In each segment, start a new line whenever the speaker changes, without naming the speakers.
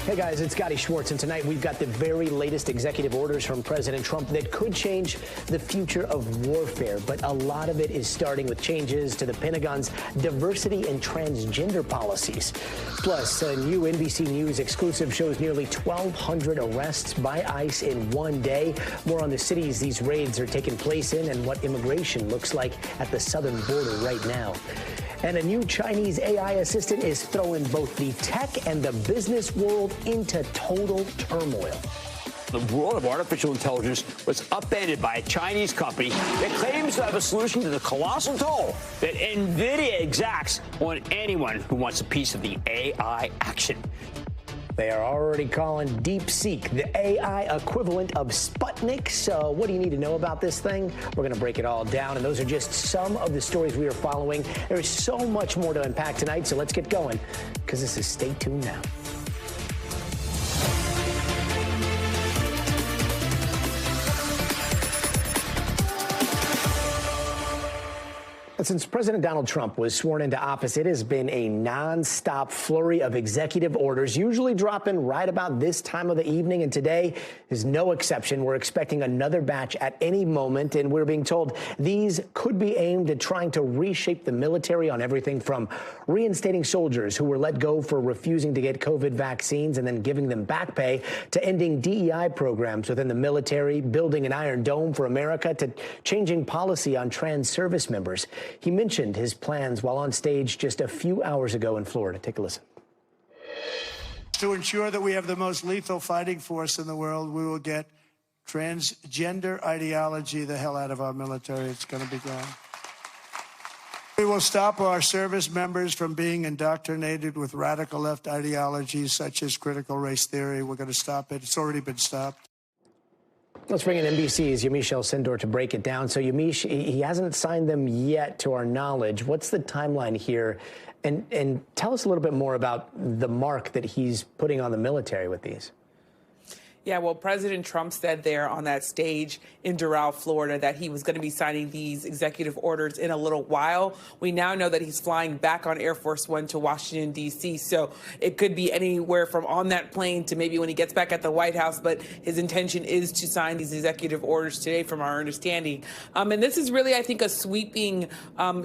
Hey guys, it's Gadi, Schwartz, and tonight we've got the very latest executive orders from President Trump that could change the future of warfare. But a lot of it is starting with changes to the Pentagon's diversity and transgender policies. Plus, a new NBC News exclusive shows nearly 1,200 arrests by ICE in one day. More on the cities these raids are taking place in and what immigration looks like at the southern border right now. And a new Chinese AI assistant is throwing both the tech and the business world into total turmoil.
The world of artificial intelligence was upended by a Chinese company that claims to have a solution to the colossal toll that NVIDIA exacts on anyone who wants a piece of the AI action.
They are already calling DeepSeek the AI equivalent of Sputnik. So what do you need to know about this thing? We're going to break it all down. And those are just some of the stories we are following. There is so much more to unpack tonight. So let's get going, because this is Stay Tuned Now. Since President Donald Trump was sworn into office, it has been a nonstop flurry of executive orders, usually dropping right about this time of the evening. And today is no exception. We're expecting another batch at any moment. And we're being told these could be aimed at trying to reshape the military on everything from reinstating soldiers who were let go for refusing to get COVID vaccines and then giving them back pay, to ending DEI programs within the military, building an Iron Dome for America, to changing policy on trans service members. He mentioned his plans while on stage just a few hours ago in Florida. Take a listen.
To ensure that we have the most lethal fighting force in the world, we will get transgender ideology the hell out of our military. It's going to be gone. We will stop our service members from being indoctrinated with radical left ideologies such as critical race theory. We're going to stop it. It's already been stopped.
Let's bring in NBC's Yamiche El-Sindor to break it down. So, Yamiche, he hasn't signed them yet, to our knowledge. What's the timeline here? And tell us a little bit more about the mark that he's putting on the military with these.
Yeah, well, President Trump said there on that stage in Doral, Florida, that he was going to be signing these executive orders in a little while. We now know that he's flying back on Air Force One to Washington, D.C., so it could be anywhere from on that plane to maybe when he gets back at the White House, but his intention is to sign these executive orders today, from our understanding. And this is really, I think, a sweeping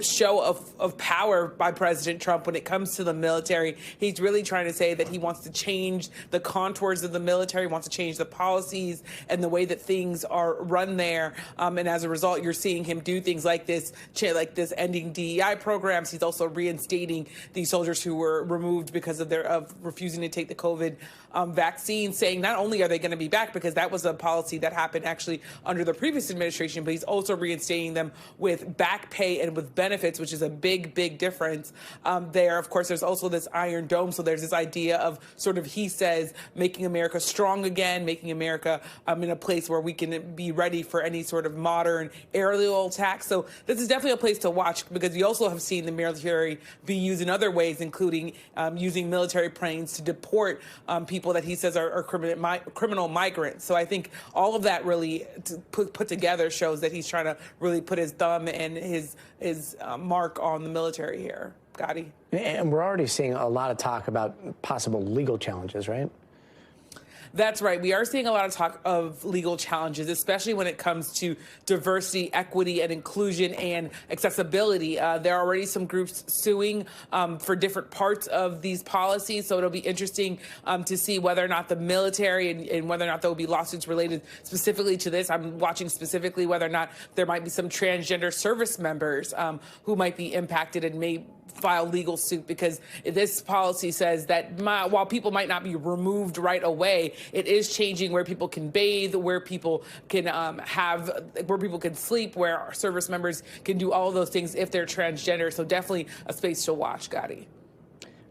show of power by President Trump when it comes to the military. He's really trying to say that he wants to change the contours of the military, wants to change the policies and the way that things are run there. And as a result, you're seeing him do things like this ending DEI programs. He's also reinstating these soldiers who were removed because of refusing to take the COVID vaccine, saying not only are they going to be back, because that was a policy that happened actually under the previous administration, but he's also reinstating them with back pay and with benefits, which is a big, big difference there. Of course, there's also this Iron Dome. So there's this idea of sort of, he says, making America strong again, making America in a place where we can be ready for any sort of modern aerial attack. So this is definitely a place to watch, because we also have seen the military be used in other ways, including using military planes to deport people that he says are criminal migrants. So I think all of that really put together shows that he's trying to really put his thumb and his mark on the military here. Gadi?
And we're already seeing a lot of talk about possible legal challenges, right?
That's right. We are seeing a lot of talk of legal challenges, especially when it comes to diversity, equity, and inclusion and accessibility. There are already some groups suing for different parts of these policies. So it'll be interesting to see whether or not the military and whether or not there will be lawsuits related specifically to this. I'm watching specifically whether or not there might be some transgender service members who might be impacted and may file legal suit, because this policy says that while people might not be removed right away, it is changing where people can bathe, where people can where people can sleep, where our service members can do all of those things if they're transgender. So definitely a space to watch, Gadi.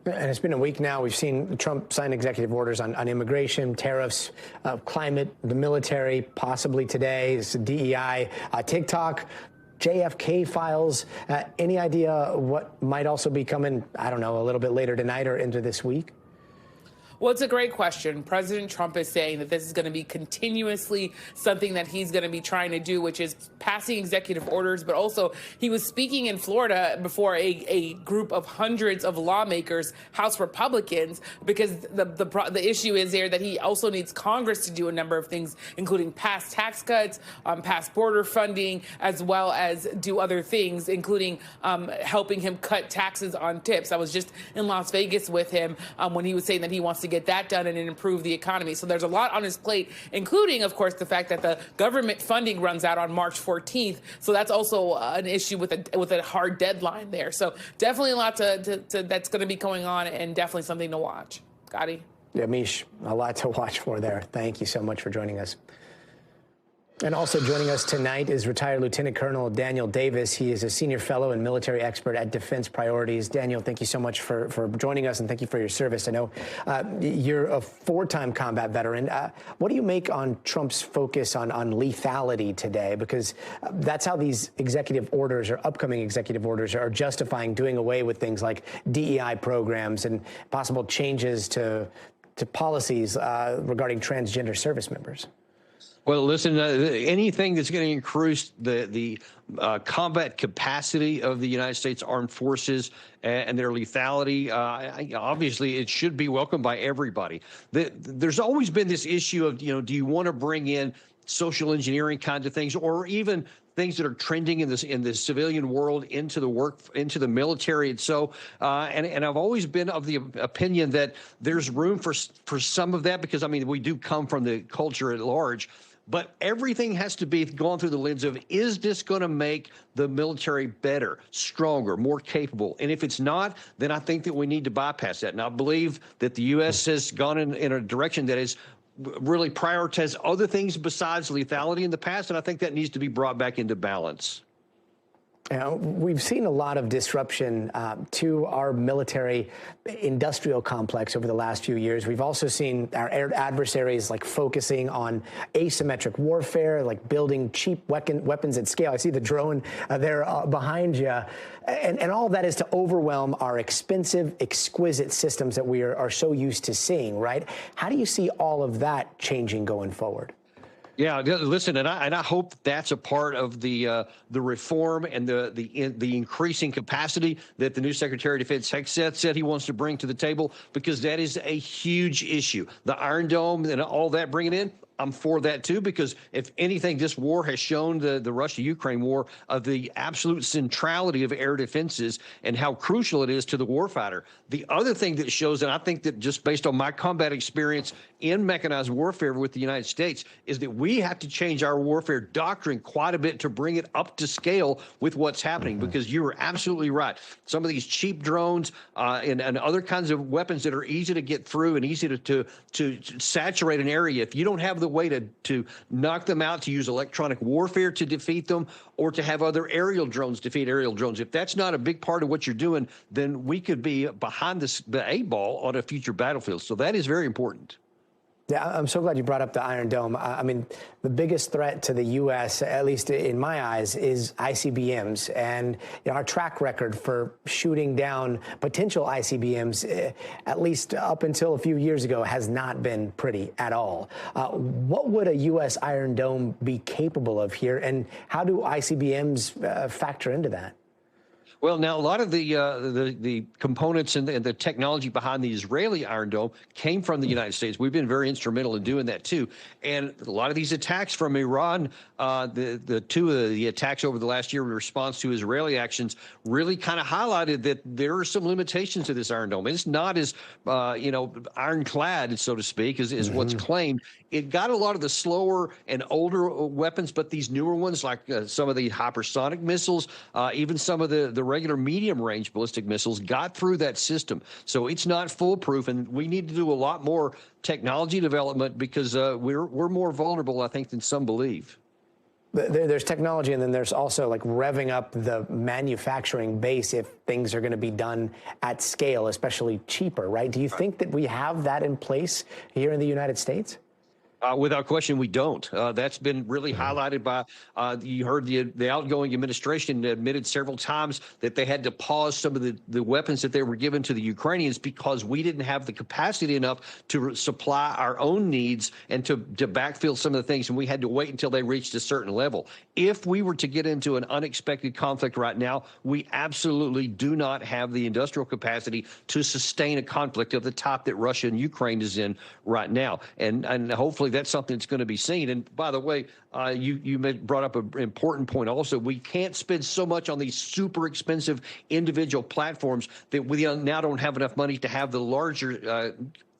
And it's been a week now. We've seen Trump sign executive orders on immigration, tariffs, climate, the military, possibly today, it's DEI, TikTok, JFK files. Any idea what might also be coming, I don't know, a little bit later tonight or into this week?
Well, it's a great question. President Trump is saying that this is going to be continuously something that he's going to be trying to do, which is passing executive orders. But also, he was speaking in Florida before a group of hundreds of lawmakers, House Republicans, because the issue is there that he also needs Congress to do a number of things, including pass tax cuts, pass border funding, as well as do other things, including helping him cut taxes on tips. I was just in Las Vegas with him when he was saying that he wants to get that done and improve the economy. So there's a lot on his plate, including, of course, the fact that the government funding runs out on March 14th. So that's also an issue with a hard deadline there. So definitely a lot that's going to be going on, and definitely something to watch. Gadi?
Yeah, Mish, a lot to watch for there. Thank you so much for joining us. And also joining us tonight is retired Lieutenant Colonel Daniel Davis. He is a senior fellow and military expert at Defense Priorities. Daniel, thank you so much for joining us, and thank you for your service. I know you're a 4-time combat veteran. What do you make on Trump's focus on lethality today? Because that's how these executive orders or upcoming executive orders are justifying doing away with things like DEI programs and possible changes to policies regarding transgender service members.
Well, listen, anything that's going to increase the combat capacity of the United States Armed Forces and their lethality, obviously it should be welcomed by everybody. There's always been this issue of, do you want to bring in social engineering kinds of things, or even things that are trending in the civilian world into the military. And so, and I've always been of the opinion that there's room for some of that, because, I mean, we do come from the culture at large. But everything has to be gone through the lens of, is this going to make the military better, stronger, more capable? And if it's not, then I think that we need to bypass that. And I believe that the U.S. has gone in a direction that is really prioritized other things besides lethality in the past, and I think that needs to be brought back into balance.
We've seen a lot of disruption to our military industrial complex over the last few years. We've also seen our adversaries focusing on asymmetric warfare, like building cheap weapons at scale. I see the drone there behind you. And all of that is to overwhelm our expensive, exquisite systems that we are so used to seeing, right? How do you see all of that changing going forward?
Yeah, listen, and I hope that's a part of the reform and the increasing capacity that the new Secretary of Defense Hegseth said he wants to bring to the table, because that is a huge issue. The Iron Dome and all that, bringing in, I'm for that too, because if anything, this war has shown, the Russia-Ukraine war, of the absolute centrality of air defenses and how crucial it is to the warfighter. The other thing that shows, and I think that just based on my combat experience in mechanized warfare with the United States, is that we have to change our warfare doctrine quite a bit to bring it up to scale with what's happening, because you are absolutely right. Some of these cheap drones and other kinds of weapons that are easy to get through and easy to saturate an area, if you don't have the way to knock them out, to use electronic warfare to defeat them, or to have other aerial drones defeat aerial drones, if that's not a big part of what you're doing, then we could be behind the 8 ball on a future battlefield. So that is very important.
Yeah, I'm so glad you brought up the Iron Dome. I mean, the biggest threat to the U.S., at least in my eyes, is ICBMs. And our track record for shooting down potential ICBMs, at least up until a few years ago, has not been pretty at all. What would a U.S. Iron Dome be capable of here, and how do ICBMs factor into that?
Well, now a lot of the components and the technology behind the Israeli Iron Dome came from the United States. We've been very instrumental in doing that too. And a lot of these attacks from Iran, the two of the attacks over the last year in response to Israeli actions, really kind of highlighted that there are some limitations to this Iron Dome. It's not as ironclad, so to speak, as what's claimed. It got a lot of the slower and older weapons, but these newer ones, like some of the hypersonic missiles, even some of the regular medium-range ballistic missiles, got through that system. So it's not foolproof, and we need to do a lot more technology development, because we're more vulnerable, I think, than some believe.
There's technology, and then there's also revving up the manufacturing base if things are going to be done at scale, especially cheaper, right? Do you think that we have that in place here in the United States?
Without question, we don't. That's been really highlighted by, you heard the outgoing administration admitted several times that they had to pause some of the weapons that they were given to the Ukrainians because we didn't have the capacity enough to supply our own needs and to backfill some of the things, and we had to wait until they reached a certain level. If we were to get into an unexpected conflict right now, we absolutely do not have the industrial capacity to sustain a conflict of the type that Russia and Ukraine is in right now. And hopefully that's something that's going to be seen. And by the way, you brought up an important point also. We can't spend so much on these super expensive individual platforms that we now don't have enough money to have the larger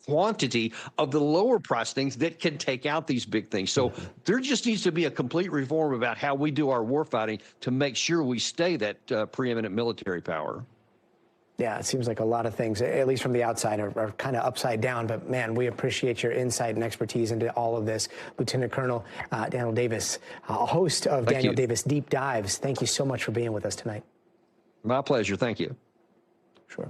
quantity of the lower price things that can take out these big things. So there just needs to be a complete reform about how we do our warfighting to make sure we stay that preeminent military power.
Yeah, it seems like a lot of things, at least from the outside, are kind of upside down. But, man, we appreciate your insight and expertise into all of this. Lieutenant Colonel Daniel Davis, host of Daniel Davis Deep Dives. Thank you so much for being with us tonight.
My pleasure. Thank you.
Sure.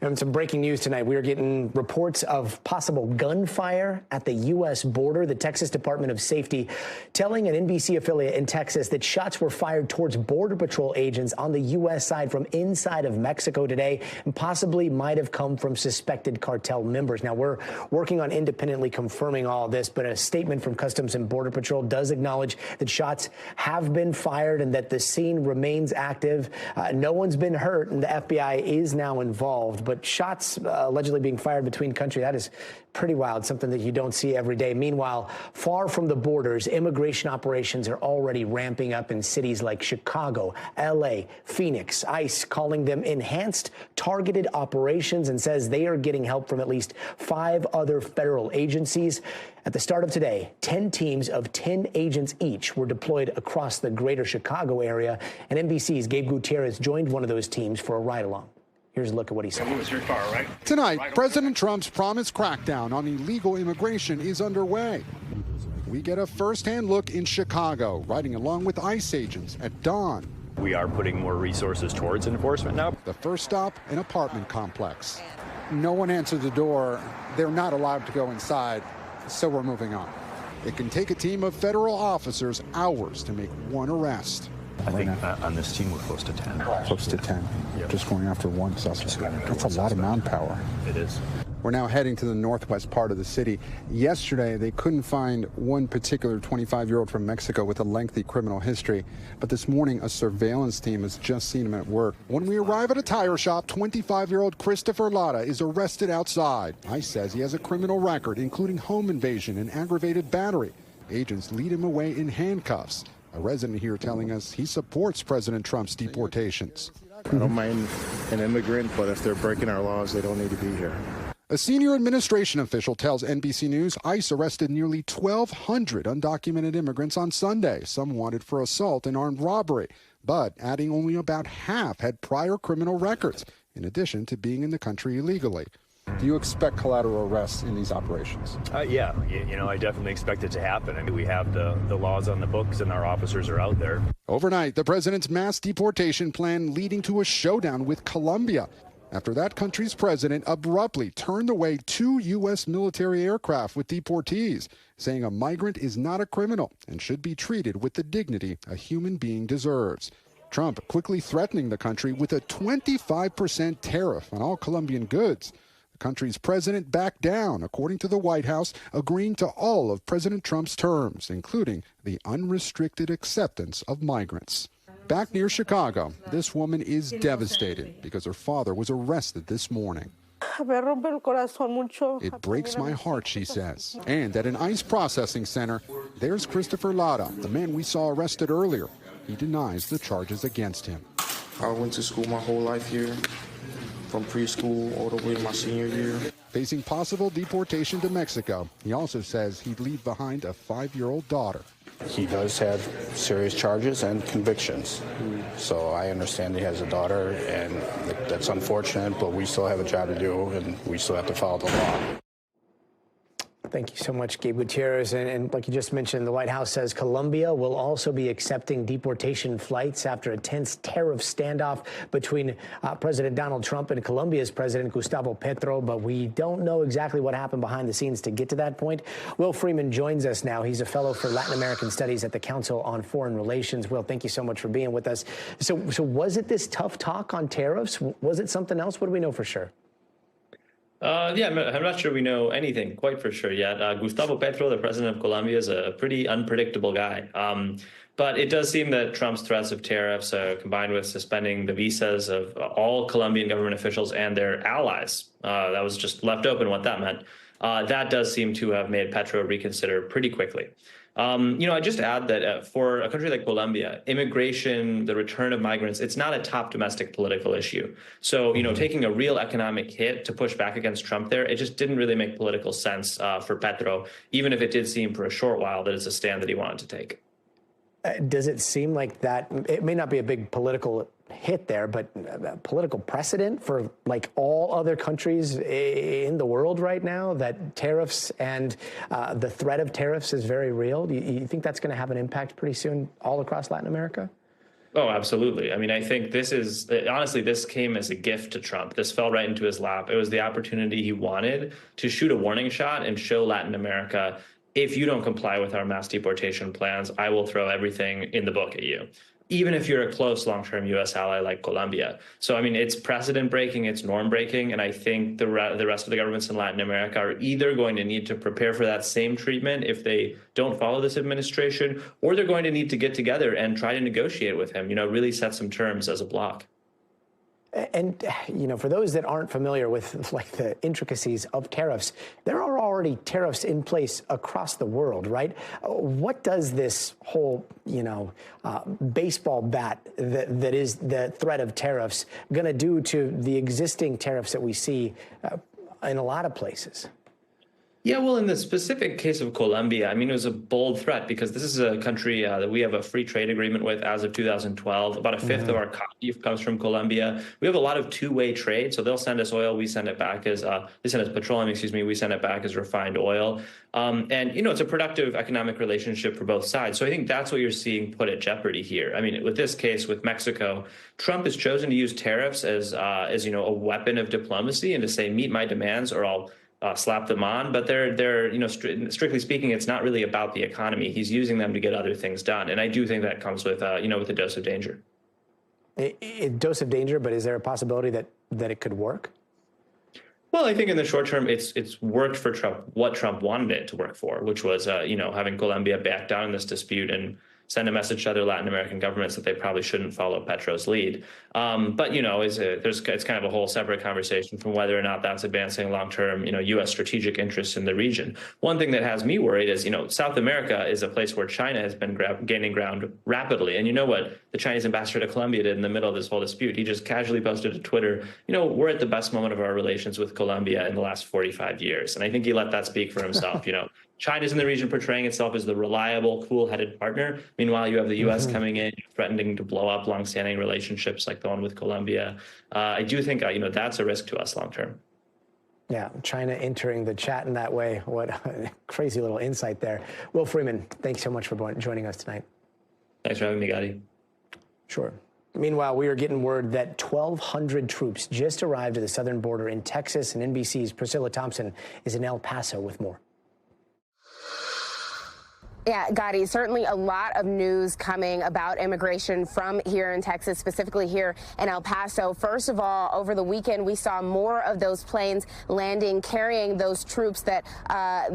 And some breaking news tonight. We are getting reports of possible gunfire at the U.S. border. The Texas Department of Safety telling an NBC affiliate in Texas that shots were fired towards Border Patrol agents on the U.S. side from inside of Mexico today and possibly might have come from suspected cartel members. Now, we're working on independently confirming all of this, but a statement from Customs and Border Patrol does acknowledge that shots have been fired and that the scene remains active. No one's been hurt, and the FBI is now involved. But shots allegedly being fired between countries, that is pretty wild, something that you don't see every day. Meanwhile, far from the borders, immigration operations are already ramping up in cities like Chicago, L.A., Phoenix. ICE calling them enhanced targeted operations and says they are getting help from at least 5 other federal agencies. At the start of today, 10 teams of 10 agents each were deployed across the greater Chicago area, and NBC's Gabe Gutierrez joined one of those teams for a ride-along. Here's a look at what he said.
Tonight, President Trump's promised crackdown on illegal immigration is underway. We get a first-hand look in Chicago, riding along with ICE agents at dawn.
We are putting more resources towards enforcement now.
The first stop, an apartment complex. No one answered the door. They're not allowed to go inside, so we're moving on. It can take a team of federal officers hours to make one arrest.
I think on this team we're close to 10.
Close to 10. Yep. Just going after one suspect. That's a lot of manpower.
It is.
We're now heading to the northwest part of the city. Yesterday, they couldn't find one particular 25-year-old from Mexico with a lengthy criminal history. But this morning, a surveillance team has just seen him at work. When we arrive at a tire shop, 25-year-old Christopher Lara is arrested outside. ICE says he has a criminal record, including home invasion and aggravated battery. Agents lead him away in handcuffs. A resident here telling us he supports President Trump's deportations.
I don't mind an immigrant, but if they're breaking our laws, they don't need to be here.
A senior administration official tells NBC News ICE arrested nearly 1,200 undocumented immigrants on Sunday, some wanted for assault and armed robbery, but adding only about half had prior criminal records, in addition to being in the country illegally. Do you expect collateral arrests in these operations?
Yeah, I definitely expect it to happen. I mean, we have the laws on the books and our officers are out there.
Overnight, the president's mass deportation plan leading to a showdown with Colombia after that country's president abruptly turned away 2 U.S. military aircraft with deportees, saying a migrant is not a criminal and should be treated with the dignity a human being deserves. Trump quickly threatening the country with a 25% tariff on all Colombian goods. The country's president backed down, according to the White House, agreeing to all of President Trump's terms, including the unrestricted acceptance of migrants. Back near Chicago, this woman is devastated because her father was arrested this morning. It breaks my heart, she says. And at an ICE processing center, there's Christopher Lara, the man we saw arrested earlier. He denies the charges against him.
I went to school my whole life here, from preschool all the way to my senior year.
Facing possible deportation to Mexico, he also says he'd leave behind a 5-year-old daughter.
He does have serious charges and convictions. So I understand he has a daughter, and that's unfortunate, but we still have a job to do, and we still have to follow the law.
Thank you so much, Gabe Gutierrez. And like you just mentioned, the White House says Colombia will also be accepting deportation flights after a tense tariff standoff between President Donald Trump and Colombia's President Gustavo Petro. But we don't know exactly what happened behind the scenes to get to that point. Will Freeman joins us now. He's a fellow for Latin American Studies at the Council on Foreign Relations. Will, thank you so much for being with us. So was it this tough talk on tariffs? Was it something else? What do we know for sure?
Yeah, I'm not sure we know anything quite for sure yet. Gustavo Petro, the president of Colombia, is a pretty unpredictable guy. But it does seem that Trump's threats of tariffs, combined with suspending the visas of all Colombian government officials and their allies, that was just left open what that meant. That does seem to have made Petro reconsider pretty quickly. I just add that for a country like Colombia, immigration, the return of migrants, it's not a top domestic political issue. So, taking a real economic hit to push back against Trump there, it just didn't really make political sense for Petro, even if it did seem for a short while that it's a stand that he wanted to take.
Does it seem like that it may not be a big political hit there, but political precedent for like all other countries in the world right now, that tariffs and the threat of tariffs is very real? Do you think that's going to have an impact pretty soon all across Latin America?
Oh, absolutely. I mean, I think this came as a gift to Trump. This fell right into his lap. It was the opportunity he wanted to shoot a warning shot and show Latin America, if you don't comply with our mass deportation plans, I will throw everything in the book at you, even if you're a close long-term U.S. ally like Colombia. So, I mean, it's precedent-breaking, it's norm-breaking, and I think the rest of the governments in Latin America are either going to need to prepare for that same treatment if they don't follow this administration, or they're going to need to get together and try to negotiate with him, really set some terms as a bloc.
And, for those that aren't familiar with like the intricacies of tariffs, there are already tariffs in place across the world, right? What does this whole, baseball bat that is the threat of tariffs going to do to the existing tariffs that we see in a lot of places?
Yeah, well, in the specific case of Colombia, I mean, it was a bold threat because this is a country that we have a free trade agreement with as of 2012. About a fifth of our coffee comes from Colombia. We have a lot of two-way trade. So they'll send us oil. We send it back as they send us petroleum, we send it back as refined oil. And, it's a productive economic relationship for both sides. So I think that's what you're seeing put at jeopardy here. I mean, with this case with Mexico, Trump has chosen to use tariffs as a weapon of diplomacy and to say, meet my demands or I'll slap them on, but they're strictly speaking, it's not really about the economy. He's using them to get other things done, and I do think that comes with with a dose of danger.
A dose of danger, but is there a possibility that it could work?
Well, I think in the short term, it's worked for Trump what Trump wanted it to work for, which was having Colombia back down in this dispute send a message to other Latin American governments that they probably shouldn't follow Petro's lead. But, it's kind of a whole separate conversation from whether or not that's advancing long-term, U.S. strategic interests in the region. One thing that has me worried is, South America is a place where China has been gaining ground rapidly. And you know what the Chinese ambassador to Colombia did in the middle of this whole dispute? He just casually posted to Twitter, we're at the best moment of our relations with Colombia in the last 45 years. And I think he let that speak for himself, China's in the region portraying itself as the reliable, cool-headed partner. Meanwhile, you have the U.S. coming in, threatening to blow up longstanding relationships like the one with Colombia. I do think, that's a risk to us long-term.
Yeah, China entering the chat in that way. What a crazy little insight there. Will Freeman, thanks so much for joining us tonight.
Thanks for having me, Gadi.
Sure. Meanwhile, we are getting word that 1,200 troops just arrived at the southern border in Texas, and NBC's Priscilla Thompson is in El Paso with more.
Yeah, Gadi, certainly a lot of news coming about immigration from here in Texas, specifically here in El Paso. First of all, over the weekend, we saw more of those planes landing, carrying those troops that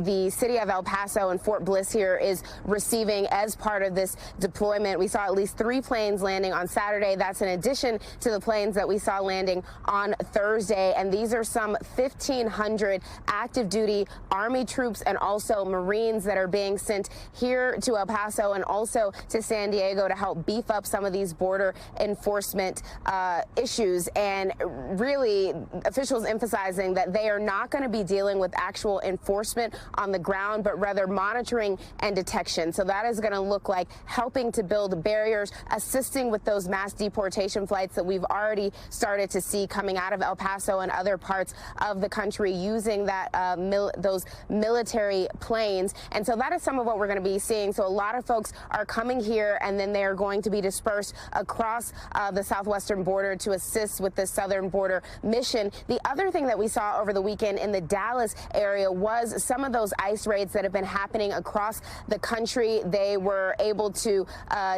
the city of El Paso and Fort Bliss here is receiving as part of this deployment. We saw at least 3 planes landing on Saturday. That's in addition to the planes that we saw landing on Thursday. And these are some 1,500 active duty Army troops and also Marines that are being sent here to El Paso and also to San Diego to help beef up some of these border enforcement issues. And really, officials emphasizing that they are not going to be dealing with actual enforcement on the ground, but rather monitoring and detection. So that is going to look like helping to build barriers, assisting with those mass deportation flights that we've already started to see coming out of El Paso and other parts of the country, using that those military planes. And so that is some of what we're going to be seeing. So a lot of folks are coming here, and then they are going to be dispersed across the southwestern border to assist with the southern border mission. The other thing that we saw over the weekend in the Dallas area was some of those ICE raids that have been happening across the country. They were able to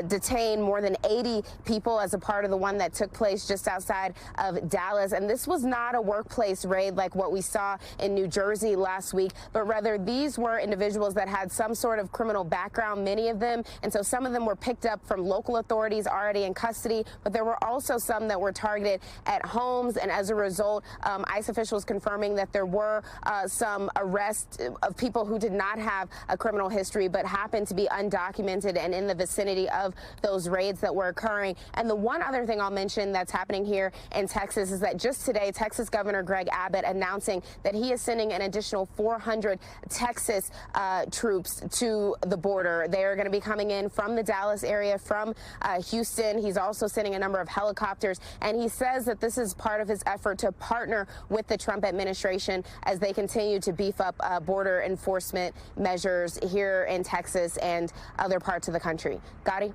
detain more than 80 people as a part of the one that took place just outside of Dallas. And this was not a workplace raid like what we saw in New Jersey last week, but rather these were individuals that had some sort of criminal background, many of them. And so some of them were picked up from local authorities already in custody, but there were also some that were targeted at homes. And as a result, ICE officials confirming that there were some arrests of people who did not have a criminal history but happened to be undocumented and in the vicinity of those raids that were occurring. And the one other thing I'll mention that's happening here in Texas is that just today, Texas Governor Greg Abbott announcing that he is sending an additional 400 Texas troops to the border. They are going to be coming in from the Dallas area, from Houston. He's also sending a number of helicopters, and he says that this is part of his effort to partner with the Trump administration as they continue to beef up border enforcement measures here in Texas and other parts of the country. Gadi?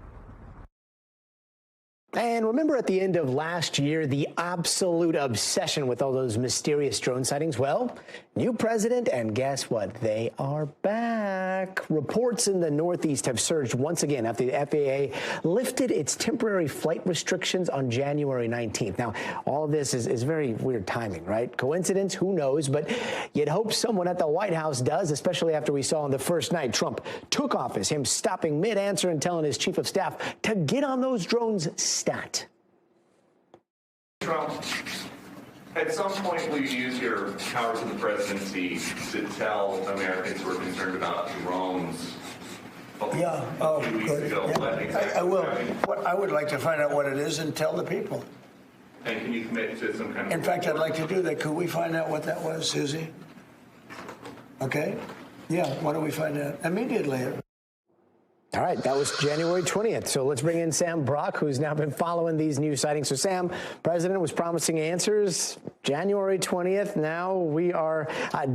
And remember at the end of last year, the absolute obsession with all those mysterious drone sightings? Well, new president, and guess what? They are back. Reports in the Northeast have surged once again after the FAA lifted its temporary flight restrictions on January 19th. Now, all of this is very weird timing, right? Coincidence? Who knows? But you'd hope someone at the White House does, especially after we saw on the first night Trump took office, him stopping mid-answer and telling his chief of staff to get on those drones stat.
Trump, at some point will you use your powers of the presidency to tell Americans who are concerned about drones?
Yeah.
A few weeks ago,
Yeah.
what exactly
I will.
happened?
I would like to find out what it is and tell the people.
And can you commit to some kind of...
In fact, I'd like to do that. Could we find out what that was, Susie? Okay. Yeah, why don't we find out immediately?
All right, that was January 20th. So let's bring in Sam Brock, who's now been following these new sightings. So Sam, President was promising answers January 20th. Now we are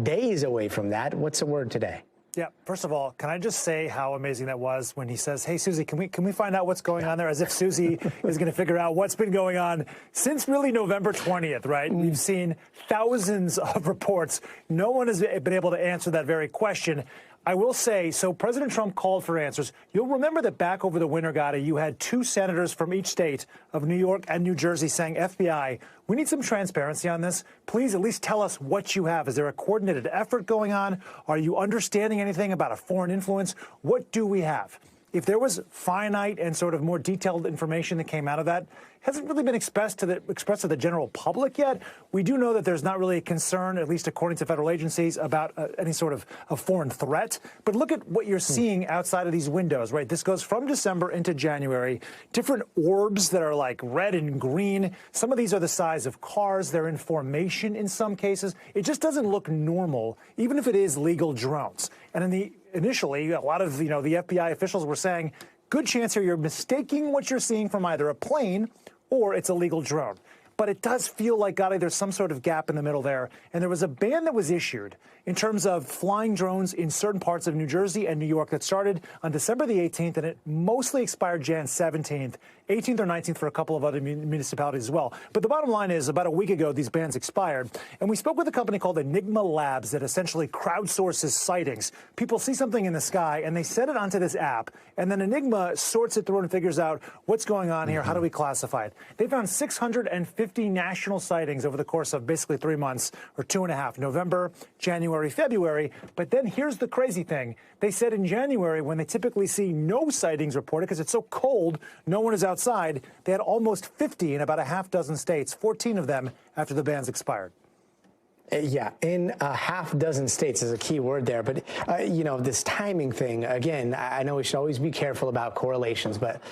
days away from that. What's the word today?
Yeah, first of all, can I just say how amazing that was when he says, hey, Susie, can we find out what's going on there? As if Susie is going to figure out what's been going on since really November 20th, right? We've seen thousands of reports. No one has been able to answer that very question. I will say, so President Trump called for answers. You'll remember that back over the winter, Gadi, you had two senators from each state of New York and New Jersey saying, FBI, we need some transparency on this. Please at least tell us what you have. Is there a coordinated effort going on? Are you understanding anything about a foreign influence? What do we have? If there was finite and sort of more detailed information that came out of that, hasn't really been expressed to the general public yet. We do know that there's not really a concern, at least according to federal agencies, about any sort of a foreign threat. But look at what you're seeing outside of these windows, right? This goes from December into January. Different orbs that are like red and green. Some of these are the size of cars. They're in formation in some cases. It just doesn't look normal, even if it is legal drones. And initially, a lot of the FBI officials were saying, good chance here you're mistaking what you're seeing from either a plane or it's a legal drone. But it does feel like, Gadi, there's some sort of gap in the middle there. And there was a ban that was issued in terms of flying drones in certain parts of New Jersey and New York that started on December the 18th, and it mostly expired Jan 17th, 18th or 19th for a couple of other municipalities as well. But the bottom line is, about a week ago, these bans expired. And we spoke with a company called Enigma Labs that essentially crowdsources sightings. People see something in the sky, and they set it onto this app. And then Enigma sorts it through and figures out what's going on here. How do we classify it? They found 650 national sightings over the course of basically 3 months, or 2.5, November, January, February. But then here's the crazy thing. They said in January, when they typically see no sightings reported because it's so cold, no one is outside, they had almost 50 in about a half dozen states, 14 of them after the bans expired.
Yeah, in a half dozen states is a key word there. But, this timing thing, again, I know we should always be careful about correlations, but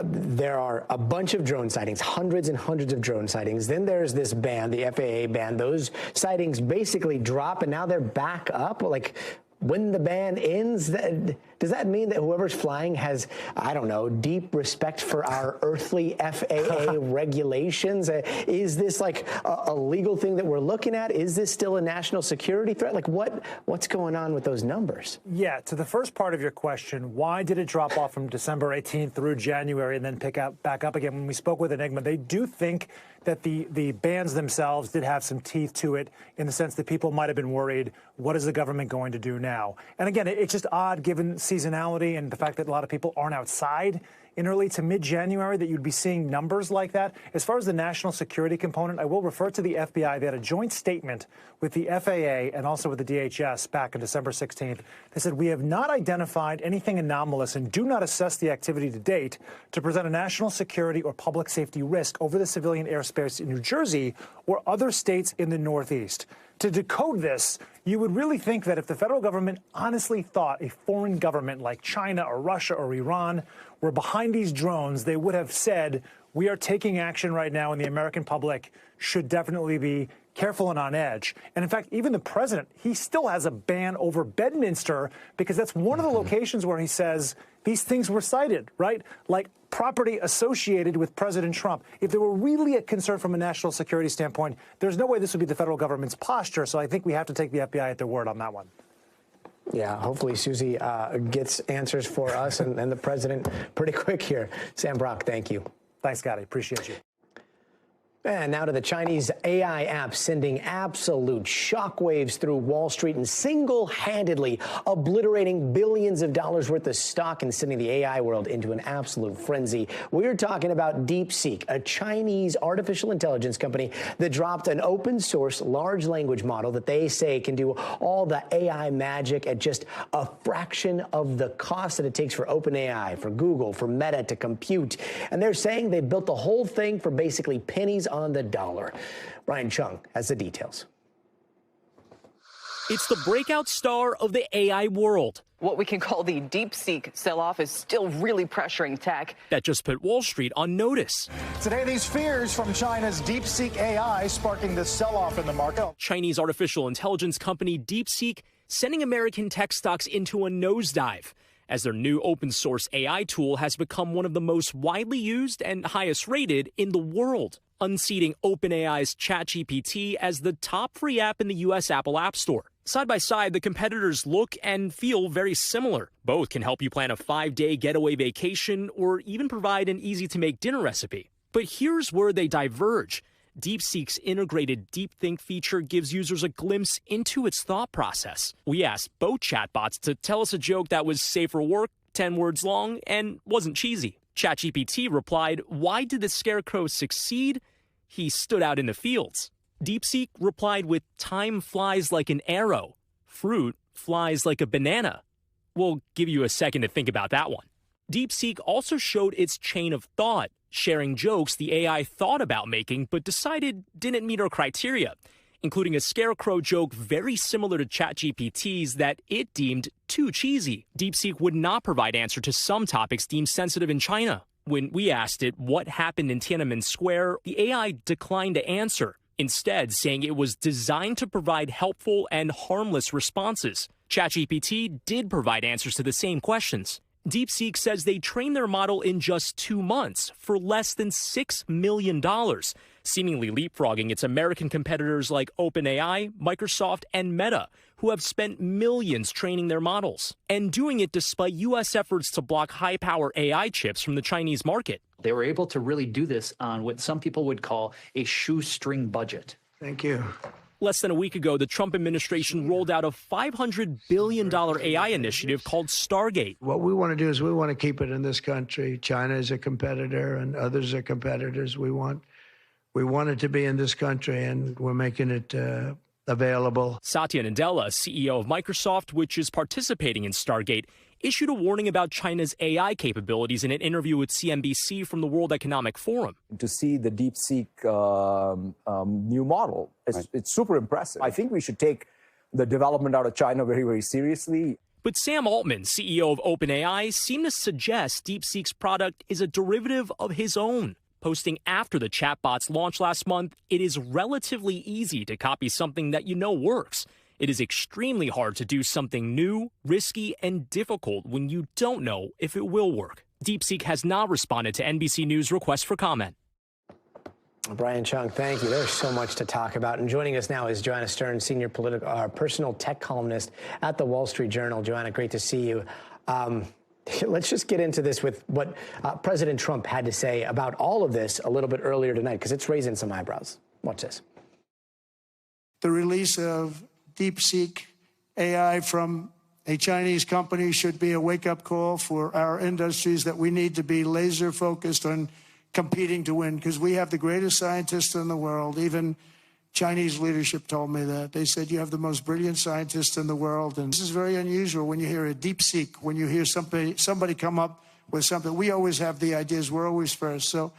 there are a bunch of drone sightings, hundreds and hundreds of drone sightings. Then there's this ban, the FAA ban. Those sightings basically drop, and now they're back up. Like, when the ban ends, does that mean that whoever's flying has, I don't know, deep respect for our earthly FAA regulations? Is this like a legal thing that we're looking at? Is this still a national security threat? Like, what's going on with those numbers?
Yeah, to the first part of your question, why did it drop off from December 18th through January and then pick up back up again? When we spoke with Enigma, they do think that the bans themselves did have some teeth to it, in the sense that people might have been worried, what is the government going to do now? And again, it's just odd, given seasonality and the fact that a lot of people aren't outside in early to mid-January, that you'd be seeing numbers like that. As far as the national security component, I will refer to the FBI. They had a joint statement with the FAA and also with the DHS back on December 16th. They said, we have not identified anything anomalous and do not assess the activity to date to present a national security or public safety risk over the civilian airspace in New Jersey or other states in the Northeast. To decode this, you would really think that if the federal government honestly thought a foreign government like China or Russia or Iran were behind these drones, they would have said, we are taking action right now, and the American public should definitely be careful and on edge. And in fact, even the president, he still has a ban over Bedminster, because that's one of the locations where he says these things were cited, right? Like property associated with President Trump. If there were really a concern from a national security standpoint, there's no way this would be the federal government's posture. So I think we have to take the FBI at their word on that one.
Yeah, hopefully Susie gets answers for us and the president pretty quick here. Sam Brock, thank you.
Thanks, Gadi. Appreciate you.
And now to the Chinese AI app sending absolute shockwaves through Wall Street and single-handedly obliterating billions of dollars worth of stock and sending the AI world into an absolute frenzy. We're talking about DeepSeek, a Chinese artificial intelligence company that dropped an open-source large language model that they say can do all the AI magic at just a fraction of the cost that it takes for OpenAI, for Google, for Meta to compute. And they're saying they built the whole thing for basically pennies on the dollar. Brian Chung has the details.
It's the breakout star of the AI world.
What we can call the DeepSeek sell-off is still really pressuring tech.
That just put Wall Street on notice.
Today, these fears from China's DeepSeek AI sparking the sell-off in the market.
Chinese artificial intelligence company DeepSeek sending American tech stocks into a nosedive, as their new open-source AI tool has become one of the most widely used and highest rated in the world, unseating OpenAI's ChatGPT as the top free app in the U.S. Apple App Store. Side by side, the competitors look and feel very similar. Both can help you plan a 5-day getaway vacation or even provide an easy-to-make dinner recipe. But here's where they diverge. DeepSeek's integrated DeepThink feature gives users a glimpse into its thought process. We asked both chatbots to tell us a joke that was safe for work, 10 words long, and wasn't cheesy. ChatGPT replied, "Why did the scarecrow succeed? He stood out in the fields." DeepSeek replied with, "Time flies like an arrow. Fruit flies like a banana." We'll give you a second to think about that one. DeepSeek also showed its chain of thought, sharing jokes the AI thought about making but decided didn't meet our criteria, including a scarecrow joke very similar to ChatGPT's that it deemed too cheesy. DeepSeek would not provide answer to some topics deemed sensitive in China. When we asked it what happened in Tiananmen Square, the AI declined to answer, instead saying it was designed to provide helpful and harmless responses. ChatGPT did provide answers to the same questions. DeepSeek says they trained their model in just 2 months for less than $6 million, seemingly leapfrogging its American competitors like OpenAI, Microsoft, and Meta, who have spent millions training their models, and doing it despite U.S. efforts to block high-power AI chips from the Chinese market.
They were able to really do this on what some people would call a shoestring budget.
Thank you.
Less than a week ago, the Trump administration rolled out a $500 billion AI initiative called Stargate.
What we want to do is we want to keep it in this country. China is a competitor and others are competitors. We want it to be in this country, and we're making it available.
Satya Nadella, CEO of Microsoft, which is participating in Stargate, issued a warning about China's AI capabilities in an interview with CNBC from the World Economic Forum.
To see the DeepSeek new model, it's super impressive. I think we should take the development out of China very, very seriously.
But Sam Altman, CEO of OpenAI, seemed to suggest DeepSeek's product is a derivative of his own. Posting after the chatbot's launch last month, it is relatively easy to copy something that you know works. It is extremely hard to do something new, risky, and difficult when you don't know if it will work. DeepSeek has not responded to NBC News' request for comment.
Brian Chung, thank you. There's so much to talk about. And joining us now is Joanna Stern, senior personal tech columnist at the Wall Street Journal. Joanna, great to see you. Let's just get into this with what President Trump had to say about all of this a little bit earlier tonight, because it's raising some eyebrows. Watch this.
The release of DeepSeek AI from a Chinese company should be a wake-up call for our industries that we need to be laser focused on competing to win, because we have the greatest scientists in the world. Even Chinese leadership told me that. They said, you have the most brilliant scientists in the world. And this is very unusual when you hear a DeepSeek, when you hear somebody come up with something. We always have the ideas. We're always first. So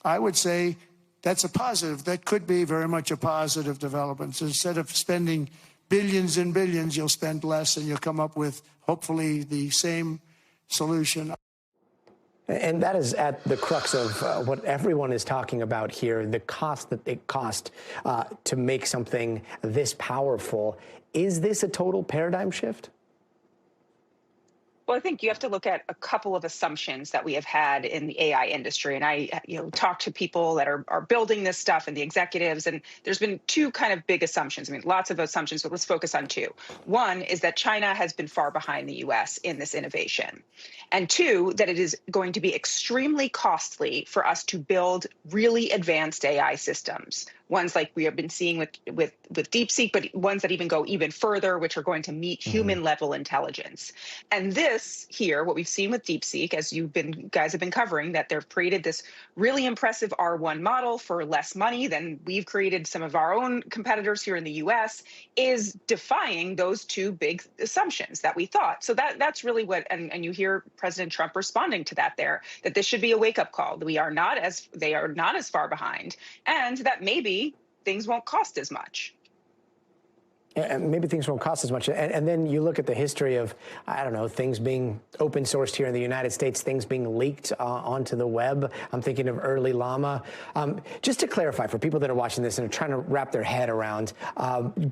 I would say that's a positive. That could be very much a positive development. So instead of spending billions and billions, you'll spend less and you'll come up with, hopefully, the same solution.
And that is at the crux of what everyone is talking about here, the cost that it cost to make something this powerful. Is this a total paradigm shift?
Well, I think you have to look at a couple of assumptions that we have had in the AI industry. And I talk to people that are building this stuff and the executives, and there's been two kind of big assumptions. I mean, lots of assumptions, but let's focus on two. One is that China has been far behind the U.S. in this innovation. And two, that it is going to be extremely costly for us to build really advanced AI systems. Ones like we have been seeing with DeepSeek, but ones that even go even further, which are going to meet human level intelligence. And this here, what we've seen with DeepSeek, as guys have been covering, that they've created this really impressive R1 model for less money than we've created some of our own competitors here in the US, is defying those two big assumptions that we thought. So that's really what, and you hear President Trump responding to that there, that this should be a wake-up call. They are not as far behind, and that maybe things won't cost as much.
And maybe things won't cost as much. And then you look at the history of, I don't know, things being open sourced here in the United States, things being leaked onto the web. I'm thinking of early Llama. Just to clarify for people that are watching this and are trying to wrap their head around,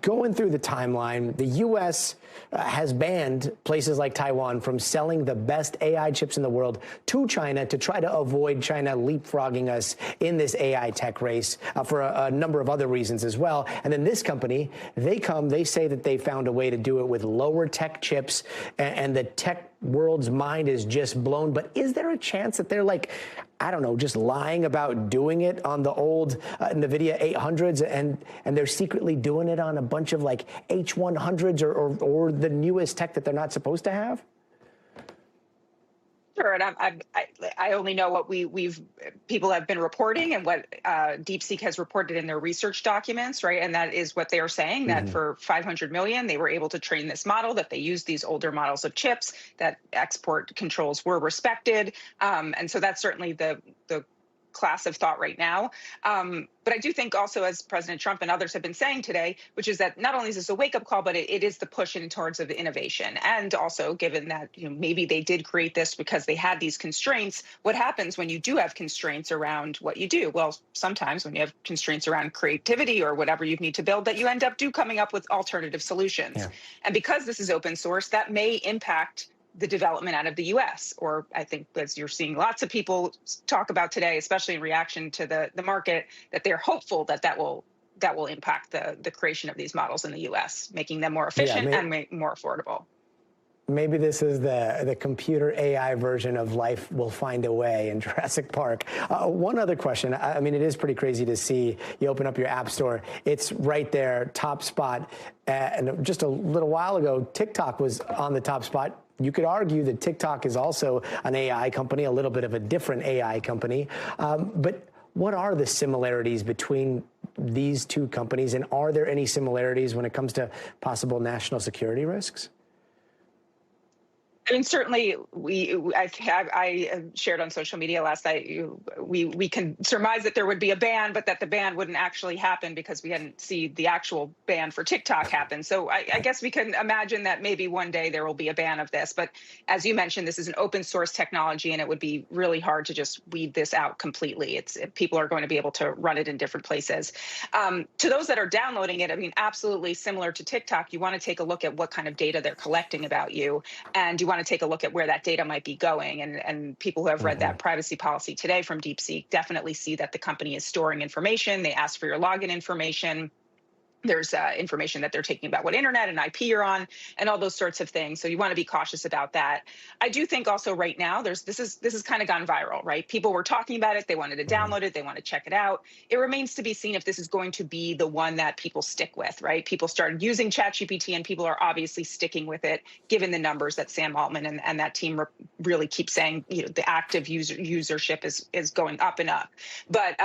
going through the timeline, the U.S. has banned places like Taiwan from selling the best AI chips in the world to China to try to avoid China leapfrogging us in this AI tech race for a number of other reasons as well. And then this company, they say that they found a way to do it with lower tech chips, and the tech world's mind is just blown. But is there a chance that they're like, I don't know, just lying about doing it on the old NVIDIA 800s and they're secretly doing it on a bunch of like H100s or the newest tech that they're not supposed to have?
Sure, and I only know what people have been reporting and what DeepSeek has reported in their research documents, right? And that is what they are saying, that for $500 million, they were able to train this model, that they used these older models of chips, that export controls were respected. And so that's certainly the class of thought right now. But I do think also, as President Trump and others have been saying today, which is that not only is this a wake-up call, but it is the push in towards of innovation. And also, given that maybe they did create this because they had these constraints, what happens when you do have constraints around what you do? Well, sometimes when you have constraints around creativity or whatever you need to build, that you end up coming up with alternative solutions. Yeah. And because this is open source, that may impact the development out of the U.S. Or I think, as you're seeing lots of people talk about today, especially in reaction to the market, that they're hopeful that will impact the creation of these models in the U.S., making them more efficient and more affordable.
Maybe this is the computer AI version of Life Will Find a Way in Jurassic Park. One other question. I mean, it is pretty crazy to see you open up your app store. It's right there, top spot. And just a little while ago, TikTok was on the top spot. You could argue that TikTok is also an AI company, a little bit of a different AI company. But what are the similarities between these two companies? And are there any similarities when it comes to possible national security risks?
I mean, certainly, I shared on social media last night. We can surmise that there would be a ban, but that the ban wouldn't actually happen because we hadn't seen the actual ban for TikTok happen. So I guess we can imagine that maybe one day there will be a ban of this. But as you mentioned, this is an open source technology, and it would be really hard to just weed this out completely. People are going to be able to run it in different places. To those that are downloading it, I mean, absolutely similar to TikTok, you want to take a look at what kind of data they're collecting about you, and you want to take a look at where that data might be going. And people who have read that privacy policy today from DeepSeek definitely see that the company is storing information. They ask for your login information. There's information that they're taking about what internet and IP you're on and all those sorts of things. So you want to be cautious about that. I do think also right now, this has kind of gone viral, right? People were talking about it. They wanted to download it. They want to check it out. It remains to be seen if this is going to be the one that people stick with, right? People started using ChatGPT and people are obviously sticking with it, given the numbers that Sam Altman and that team really keep saying, the active usership is going up and up. But,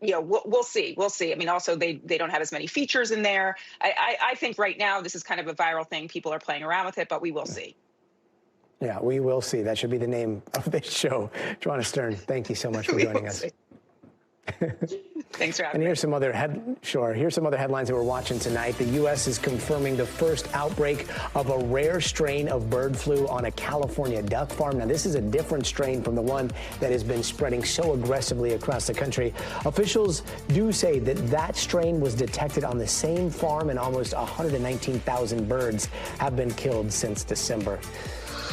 we'll see. We'll see. I mean, also, they don't have as many features in there. I think right now this is kind of a viral thing. People are playing around with it, but we will see.
Yeah, we will see. That should be the name of this show. Joanna Stern, thank you so much for joining us.
Thanks for having
and
me.
here's some other headlines that we're watching tonight. The U.S. is confirming the first outbreak of a rare strain of bird flu on a California duck farm. Now, this is a different strain from the one that has been spreading so aggressively across the country. Officials do say that strain was detected on the same farm, and almost 119,000 birds have been killed since December.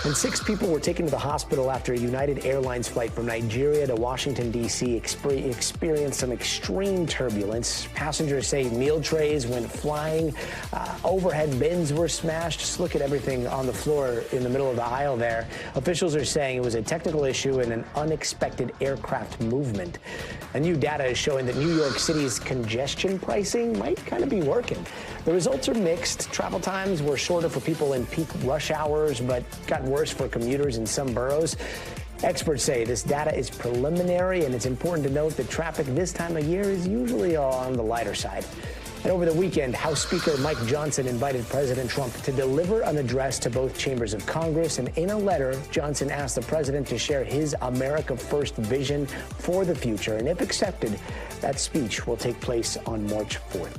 And 6 people were taken to the hospital after a United Airlines flight from Nigeria to Washington, D.C. experienced some extreme turbulence. Passengers say meal trays went flying, overhead bins were smashed. Just look at everything on the floor in the middle of the aisle there. Officials are saying it was a technical issue and an unexpected aircraft movement. And new data is showing that New York City's congestion pricing might kind of be working. The results are mixed. Travel times were shorter for people in peak rush hours, but got worse for commuters in some boroughs. Experts say this data is preliminary, and it's important to note that traffic this time of year is usually on the lighter side. And over the weekend, House Speaker Mike Johnson invited President Trump to deliver an address to both chambers of Congress. And in a letter, Johnson asked the president to share his America First vision for the future. And if accepted, that speech will take place on March 4th.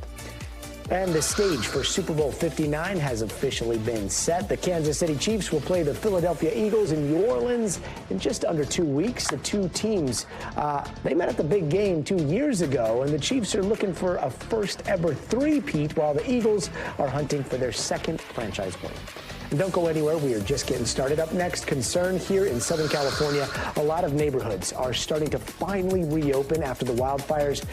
And the stage for Super Bowl 59 has officially been set. The Kansas City Chiefs will play the Philadelphia Eagles in New Orleans in just under 2 weeks. The two teams, they met at the big game 2 years ago, and the Chiefs are looking for a first-ever three-peat, while the Eagles are hunting for their second franchise win. And don't go anywhere. We are just getting started. Up next, concern here in Southern California. A lot of neighborhoods are starting to finally reopen after the wildfires,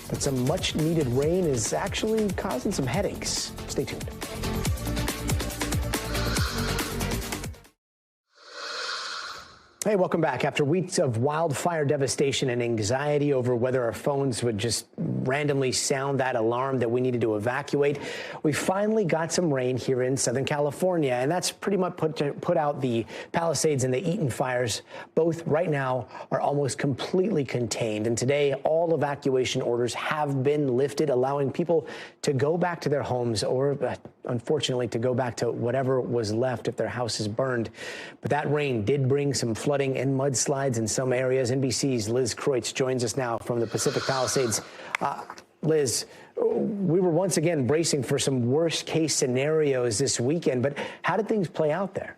but some much-needed rain is actually causing some headaches. Stay tuned. Hey, welcome back. After weeks of wildfire devastation and anxiety over whether our phones would just randomly sound that alarm that we needed to evacuate, we finally got some rain here in Southern California, and that's pretty much put out the Palisades and the Eaton fires. Both right now are almost completely contained, and today all evacuation orders have been lifted, allowing people to go back to their homes or, unfortunately, to go back to whatever was left if their house is burned. But that rain did bring some flooding and mudslides in some areas. NBC's Liz Kreutz joins us now from the Pacific Palisades. Liz, we were once again bracing for some worst-case scenarios this weekend, but how did things play out there?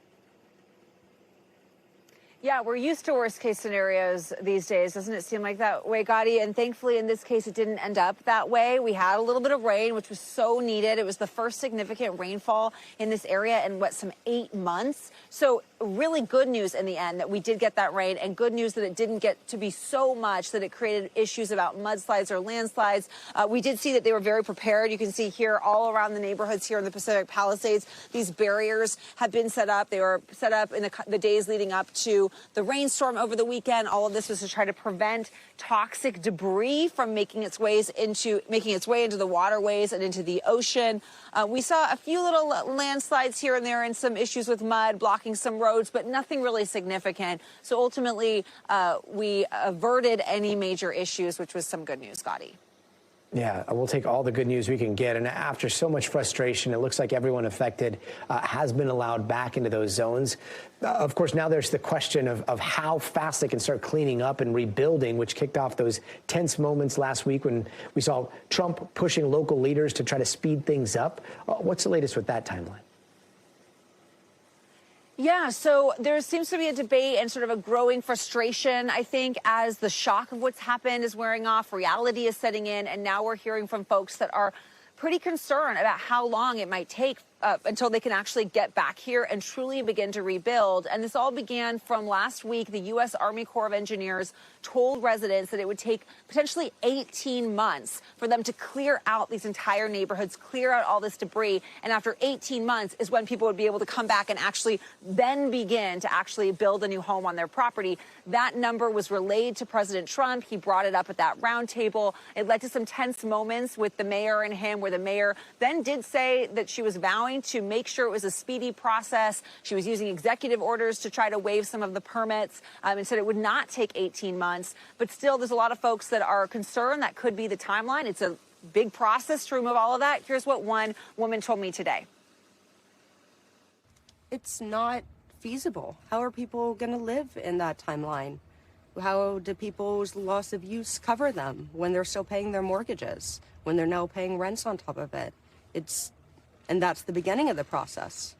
Yeah, we're used to worst-case scenarios these days. Doesn't it seem like that way, Gadi? And thankfully, in this case, it didn't end up that way. We had a little bit of rain, which was so needed. It was the first significant rainfall in this area in, some 8 months. So really good news in the end that we did get that rain, and good news that it didn't get to be so much that it created issues about mudslides or landslides. We did see that they were very prepared. You can see here all around the neighborhoods here in the Pacific Palisades, these barriers have been set up. They were set up in the days leading up to the rainstorm over the weekend. All of this was to try to prevent toxic debris from making its way into the waterways and into the ocean. We saw a few little landslides here and there and some issues with mud blocking some roads, but nothing really significant. So ultimately, we averted any major issues, which was some good news, Gadi.
Yeah, we'll take all the good news we can get. And after so much frustration, it looks like everyone affected has been allowed back into those zones. Of course, now there's the question of how fast they can start cleaning up and rebuilding, which kicked off those tense moments last week when we saw Trump pushing local leaders to try to speed things up. What's the latest with that timeline?
Yeah, so there seems to be a debate and sort of a growing frustration, I think, as the shock of what's happened is wearing off, reality is setting in, and now we're hearing from folks that are pretty concerned about how long it might take until they can actually get back here and truly begin to rebuild. And this all began from last week. The U.S. Army Corps of Engineers told residents that it would take potentially 18 months for them to clear out these entire neighborhoods, clear out all this debris. And after 18 months is when people would be able to come back and actually then begin to actually build a new home on their property. That number was relayed to President Trump. He brought it up at that roundtable. It led to some tense moments with the mayor and him, where the mayor then did say that she was vowing to make sure it was a speedy process. She was using executive orders to try to waive some of the permits and said it would not take 18 months. But still, there's a lot of folks that are concerned that could be the timeline. It's a big process to remove all of that. Here's what one woman told me today.
It's not feasible. How are people going to live in that timeline? How do people's loss of use cover them when they're still paying their mortgages, when they're now paying rents on top of it? And that's the beginning of the process.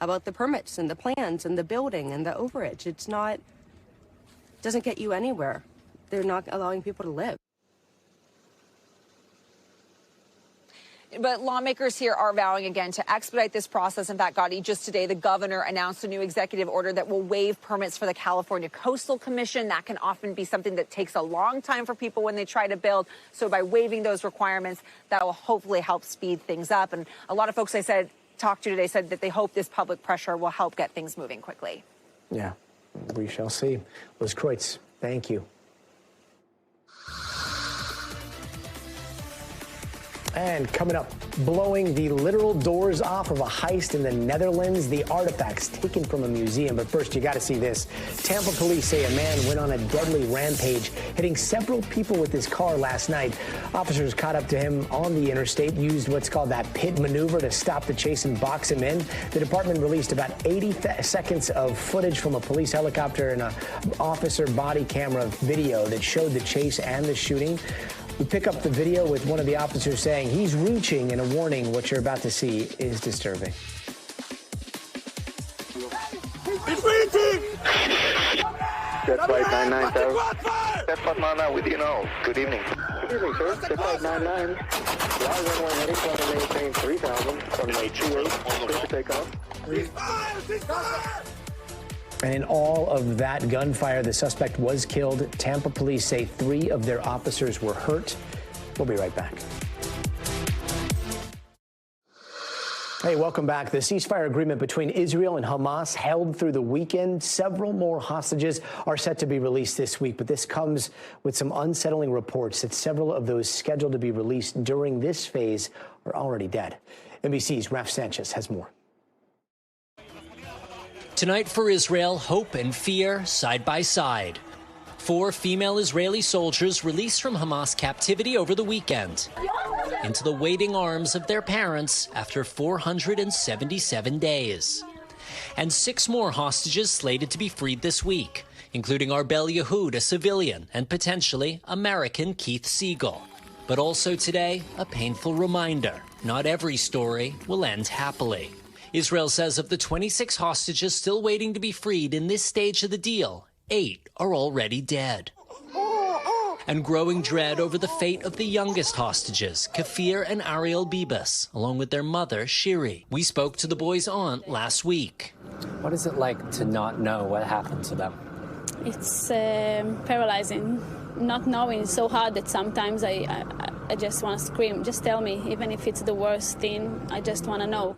How about the permits and the plans and the building and the overage? Doesn't get you anywhere. They're not allowing people to live.
But lawmakers here are vowing again to expedite this process. In fact, Gadi, just today, the governor announced a new executive order that will waive permits for the California Coastal Commission. That can often be something that takes a long time for people when they try to build. So by waiving those requirements, that will hopefully help speed things up. And a lot of folks I talked to today said that they hope this public pressure will help get things moving quickly.
Yeah, we shall see. Liz Kreutz, thank you. And coming up, blowing the literal doors off of a heist in the Netherlands, the artifacts taken from a museum. But first, you got to see this. Tampa police say a man went on a deadly rampage, hitting several people with his car last night. Officers caught up to him on the interstate, used what's called that pit maneuver to stop the chase and box him in. The department released about 80 seconds of footage from a police helicopter and an officer body camera video that showed the chase and the shooting. We pick up the video with one of the officers saying he's reaching in a warning. What you're about to see is disturbing.
He's reaching! Jet Flight 99000. Jet Flight 99 with you now. Good evening. Good evening, sir. Jet Flight 99. Runway heading for maintain 3000 from the 28. Clear for takeoff. He's fired! He's fired!
And in all of that gunfire, the suspect was killed. Tampa police say 3 of their officers were hurt. We'll be right back. Hey, welcome back. The ceasefire agreement between Israel and Hamas held through the weekend. Several more hostages are set to be released this week, but this comes with some unsettling reports that several of those scheduled to be released during this phase are already dead. NBC's Raf Sanchez has more.
Tonight for Israel, hope and fear side by side. 4 female Israeli soldiers released from Hamas captivity over the weekend into the waiting arms of their parents after 477 days. And 6 more hostages slated to be freed this week, including Arbel Yehud, a civilian, and potentially American Keith Siegel. But also today, a painful reminder, not every story will end happily. Israel says of the 26 hostages still waiting to be freed in this stage of the deal, 8 are already dead. And growing dread over the fate of the youngest hostages, Kafir and Ariel Bibas, along with their mother, Shiri. We spoke to the boys' aunt last week.
What is it like to not know what happened to them?
It's paralyzing. Not knowing is so hard that sometimes I just want to scream. Just tell me, even if it's the worst thing, I just want to know.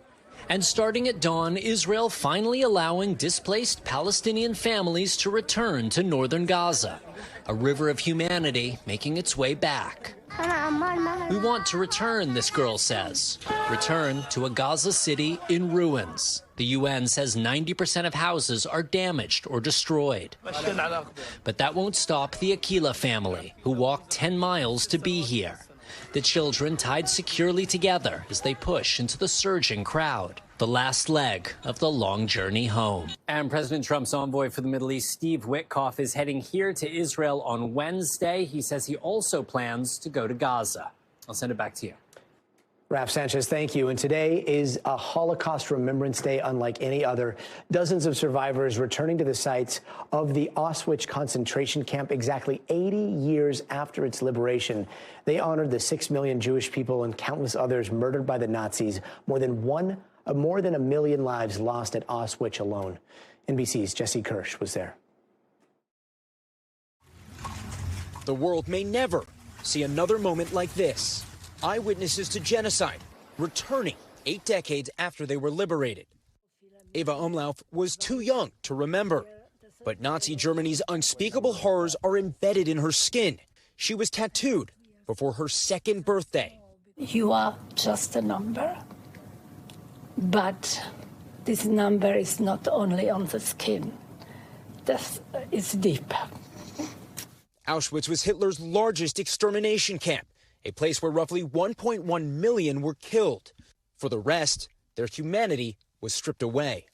And starting at dawn, Israel finally allowing displaced Palestinian families to return to northern Gaza. A river of humanity making its way back. We want to return, this girl says. Return to a Gaza city in ruins. The UN says 90% of houses are damaged or destroyed. But that won't stop the Akila family, who walked 10 miles to be here. the children tied securely together as they push into the surging crowd. The last leg of the long journey home.
And President Trump's envoy for the Middle East, Steve Witkoff, is heading here to Israel on Wednesday. He says he also plans to go to Gaza. I'll send it back to you.
Raf Sanchez, thank you. And today is a Holocaust Remembrance Day unlike any other. Dozens of survivors returning to the sites of the Auschwitz concentration camp exactly 80 years after its liberation. They honored the 6 million Jewish people and countless others murdered by the Nazis. More than 1 million lives lost at Auschwitz alone. NBC's Jesse Kirsch was there.
The world may never see another moment like this. Eyewitnesses to genocide returning 8 decades after they were liberated. Eva Umlauf was too young to remember, but Nazi Germany's unspeakable horrors are embedded in her skin. She was tattooed before her 2nd birthday.
You are just a number, but this number is not only on the skin, that is deep.
Auschwitz was Hitler's largest extermination camp, a place where roughly 1.1 million were killed. For the rest, their humanity was stripped away.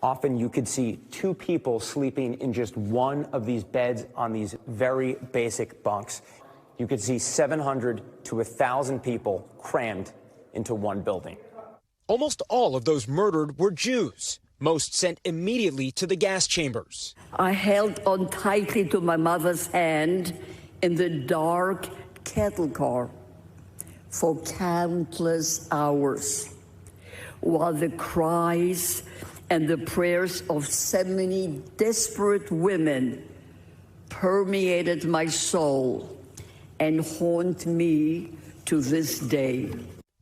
Often you could see 2 people sleeping in just one of these beds on these very basic bunks. You could see 700 to 1,000 people crammed into one building.
Almost all of those murdered were Jews, most sent immediately to the gas chambers.
I held on tightly to my mother's hand in the dark cattle car for countless hours, while the cries and the prayers of so many desperate women permeated my soul and haunt me to this day.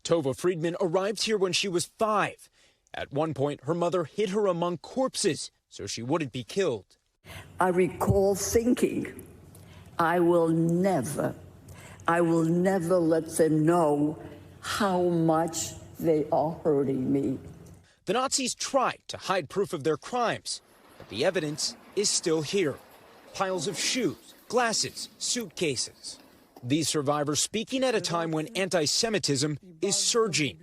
Tova Friedman arrived here when she was 5. At one point, her mother hid her among corpses so she wouldn't be killed.
I recall thinking, I will never let them know how much they are hurting me.
The Nazis tried to hide proof of their crimes, but the evidence is still here. Piles of shoes, glasses, suitcases. These survivors speaking at a time when anti-Semitism is surging.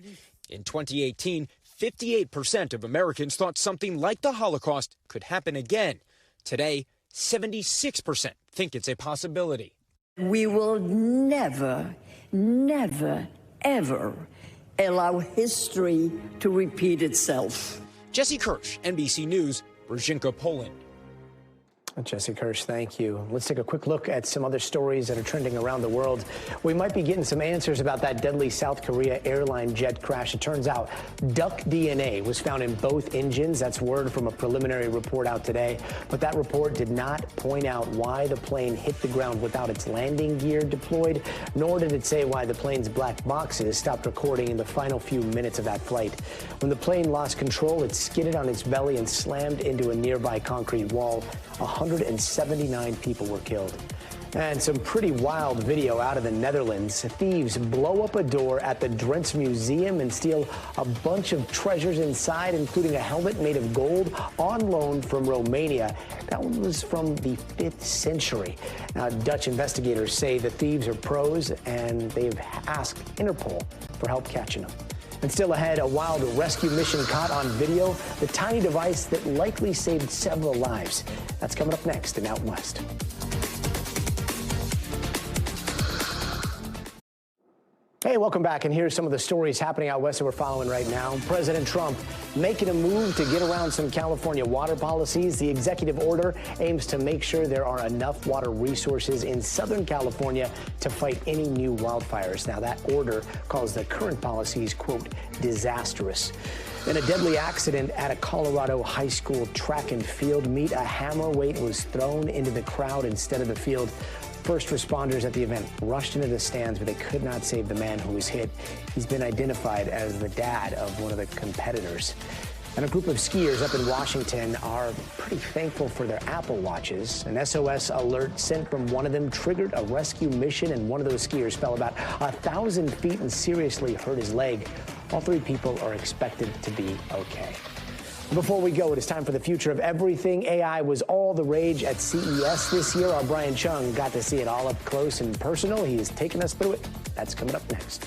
In 2018, 58% of Americans thought something like the Holocaust could happen again. Today, 76% think it's a possibility.
We will never, ever allow history to repeat itself.
Jesse Kirsch, NBC News, Brzezinka, Poland.
Jesse Kirsch, thank you. Let's take a quick look at some other stories that are trending around the world. We might be getting some answers about that deadly South Korea airline jet crash. It turns out duck DNA was found in both engines. That's word from a preliminary report out today. But that report did not point out why the plane hit the ground without its landing gear deployed, nor did it say why the plane's black boxes stopped recording in the final few minutes of that flight. When the plane lost control, it skidded on its belly and slammed into a nearby concrete wall. 179 people were killed. And some pretty wild video out of the Netherlands. Thieves blow up a door at the Drents Museum and steal a bunch of treasures inside, including a helmet made of gold on loan from Romania. That one was from the 5th century. Now, Dutch investigators say the thieves are pros, and they've asked Interpol for help catching them. And still ahead, a wild rescue mission caught on video, the tiny device that likely saved several lives. That's coming up next in Out West. Hey, welcome back. And here's some of the stories happening out west that we're following right now. President Trump making a move to get around some California water policies. The executive order aims to make sure there are enough water resources in Southern California to fight any new wildfires. Now, that order calls the current policies, quote, disastrous. In a deadly accident at a Colorado high school track and field meet, a hammer weight was thrown into the crowd instead of the field. First responders at the event rushed into the stands, but they could not save the man who was hit. He's been identified as the dad of one of the competitors. And a group of skiers up in Washington are pretty thankful for their Apple Watches. An SOS alert sent from one of them triggered a rescue mission, and one of those skiers fell about 1,000 feet and seriously hurt his leg. All 3 people are expected to be okay. Before we go, it is time for the future of everything. AI was all the rage at CES this year. Our Brian Chung got to see it all up close and personal. He is taking us through it. That's coming up next.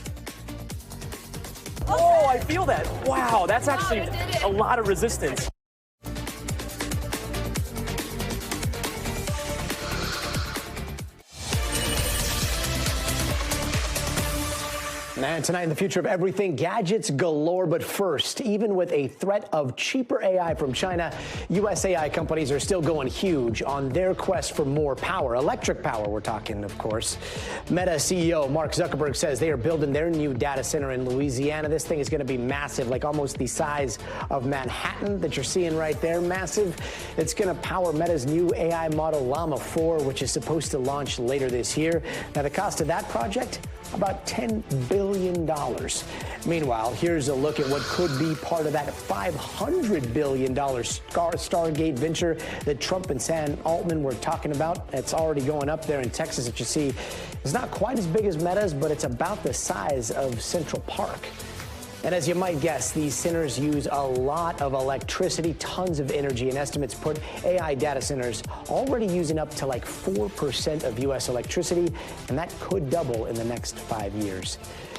Oh, I feel that. Wow, that's actually a lot of resistance.
And tonight in the future of everything, gadgets galore. But first, even with a threat of cheaper AI from China, U.S. AI companies are still going huge on their quest for more power. Electric power, we're talking, of course. Meta CEO Mark Zuckerberg says they are building their new data center in Louisiana. This thing is going to be massive, like almost the size of Manhattan that you're seeing right there. Massive. It's going to power Meta's new AI model Llama 4, which is supposed to launch later this year. Now, the cost of that project, about $10 billion. Meanwhile, here's a look at what could be part of that $500 billion Stargate venture that Trump and Sam Altman were talking about. It's already going up there in Texas that you see. It's not quite as big as Meta's, but it's about the size of Central Park. And as you might guess, these centers use a lot of electricity, tons of energy, and estimates put AI data centers already using up to like 4% of U.S. electricity, and that could double in the next 5 years.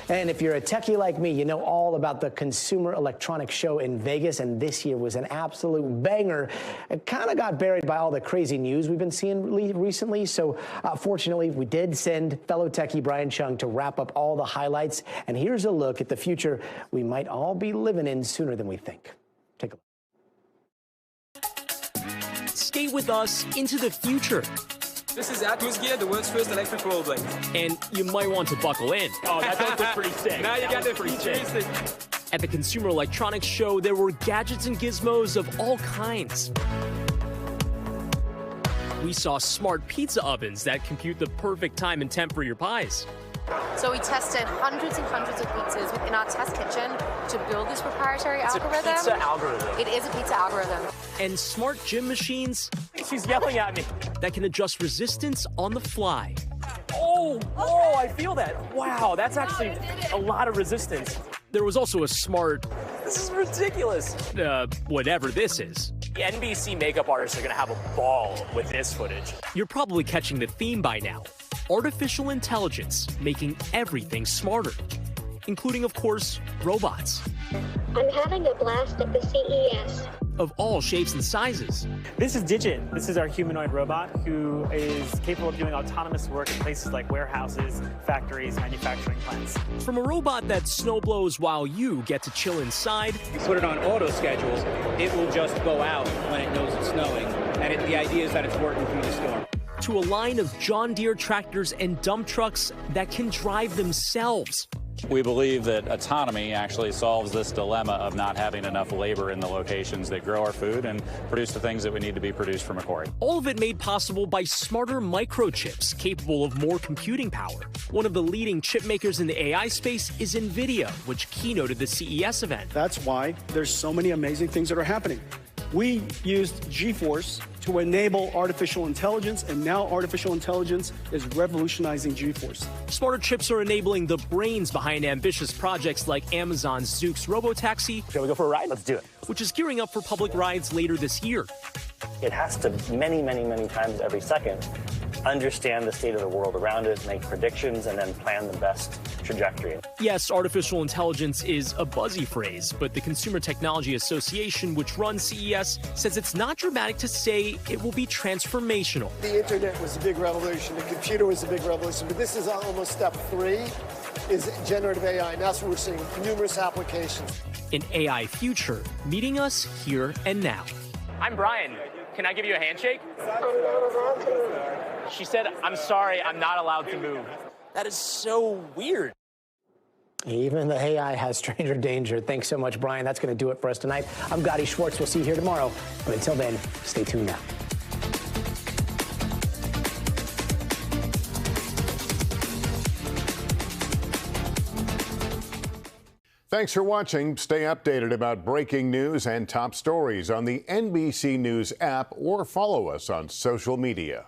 And if you're a techie like me, you know all about the Consumer Electronics Show in Vegas, and this year was an absolute banger. It kind of got buried by all the crazy news we've been seeing recently, so fortunately, we did send fellow techie Brian Chung to wrap up all the highlights, and here's a look at the future we might all be living in sooner than we think. Take a look.
Stay with us into the future.
This is Atmos Gear, the world's first electric rollerblade.
And you might want to buckle in.
Oh, that does look pretty sick.
Now you got the features.
At the Consumer Electronics Show, there were gadgets and gizmos of all kinds. We saw smart pizza ovens that compute the perfect time and temp for your pies.
So we tested hundreds and hundreds of pizzas within our test kitchen to build this proprietary algorithm.
It's a pizza algorithm.
It is a pizza algorithm.
And smart gym machines.
She's yelling at me.
That can adjust resistance on the fly.
Oh, I feel that. Wow, that's actually a lot of resistance.
There was also a smart...
This is ridiculous.
Whatever this is.
The NBC makeup artists are going to have a ball with this footage.
You're probably catching the theme by now. Artificial intelligence making everything smarter, including, of course, robots.
I'm having a blast at the CES.
Of all shapes and sizes.
This is Digit. This is our humanoid robot who is capable of doing autonomous work in places like warehouses, factories, manufacturing plants.
From a robot that snow blows while you get to chill inside.
You put it on auto schedule, it will just go out when it knows it's snowing. And the idea is that it's working through the storm.
To a line of John Deere tractors and dump trucks that can drive themselves.
We believe that autonomy actually solves this dilemma of not having enough labor in the locations that grow our food and produce the things that we need to be produced from a quarry.
All of it made possible by smarter microchips capable of more computing power. One of the leading chip makers in the AI space is NVIDIA, which keynoted the CES event.
That's why there's so many amazing things that are happening. We used GeForce to enable artificial intelligence, and now artificial intelligence is revolutionizing GeForce.
Smarter chips are enabling the brains behind ambitious projects like Amazon's Zoox robotaxi.
Shall we go for a ride? Let's do it.
Which is gearing up for public rides later this year.
It has to many times every second understand the state of the world around it, make predictions, and then plan the best trajectory.
Yes, artificial intelligence is a buzzy phrase, but the Consumer Technology Association, which runs CES, says it's not dramatic to say it will be transformational.
The internet was a big revolution, the computer was a big revolution, but this is almost step 3, is generative AI, and that's what we're seeing, numerous applications.
An AI future meeting us here and now.
I'm Brian. Can I give you a handshake?
I'm not allowed to.
She said, I'm sorry, I'm not allowed to move. That is so weird.
Even the AI has stranger danger. Thanks so much, Brian. That's going to do it for us tonight. I'm Gadi Schwartz. We'll see you here tomorrow. But until then, stay tuned now.
Thanks for watching. Stay updated about breaking news and top stories on the NBC News app or follow us on social media.